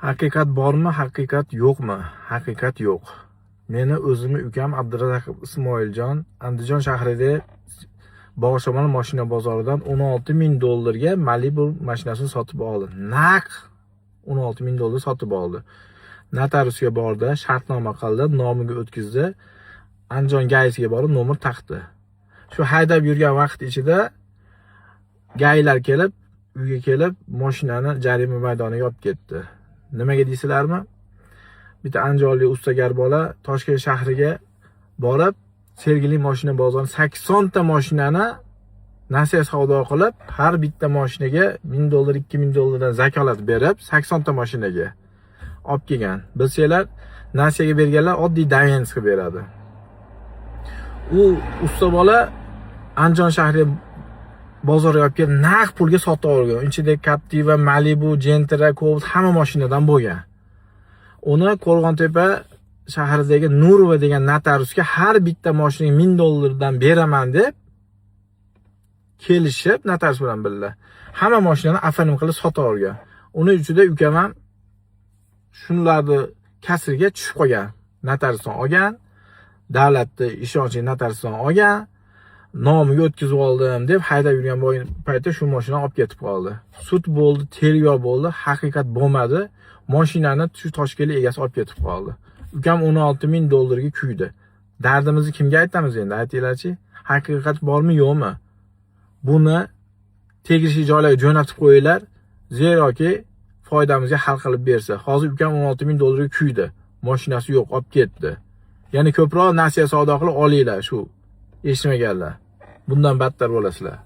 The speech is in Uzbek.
Haqiqat bormi, haqiqat yo'qmi? Haqiqat yo'q. Meni o'zimni ukam Abdurazaq Ismoiljon Andijon shahrida Bog'ishamol mashina bozoridan 16.000 dollarga Malibu mashinasini sotib oldi. Naq 16.000 dollar sotib oldi. Notariusga bordi, shartnoma qildi, nomiga o'tkazdi. Andijon gaisiga borib nomer taqdi. Shu haydab yurgan vaqt ichida gaylar kelib, uyga kelib, mashinani jarima maydoniga olib ketdi. Nimaga deysizlarmi? Bitta andijonlik ustagar bola Toshkent shahriga borib, Sergeli mashina bozoridan 80 ta mashinani nasiya savdo qilib, har bitta mashinaga 1000 dollar, 2000 dollardan zakolat berib, 80 ta mashinaga olib kelgan. Bilsanglar, nasiyaga berganlar oddiy Davensk qilib beradi. U usta bola Andijon shahriga bozorga olib kelib, naq pulga sotib olgan. Ichida Captiva, Malibu, Gentra, Cobalt hamma mashinadan bo'lgan. Uni Qo'rg'ontepa shahridagi Nurova degan notariusga har bitta mashinaga 1000 dollardan beraman deb kelishib, notarius bilan birga hamma mashinani afanim qilib sotib olgan. Uni ichida ukam ham shunlarni kasriga tushib qolgan. Notariusdan olgan, davlatning ishonchli notariusdan olgan, nomiga o'tkazib oldim deb haydab yurgan paytda shu mashinani olib ketib qoldi. Sud bo'ldi, tergov bo'ldi, haqiqat bo'lmadi. Mashinani shu Toshkentlik egasi olib ketib qoldi. Ukam 16.000 dollarga kuydi. Dardimizni kimga aytamiz endi? Aytinglarchi, haqiqat bormi, yo'qmi? Buni tegishli joylarga jo'natib qo'yinglar, zeroki foydamizga hal qilib bersa. Hozir ukam 16.000 dollarga kuydi. Mashinasi yo'q, olib ketdi. Ya'ni ko'proq nasiya savdo qilib olinglar shu eshitmaganlar. Bundan battar bo'lasizlar.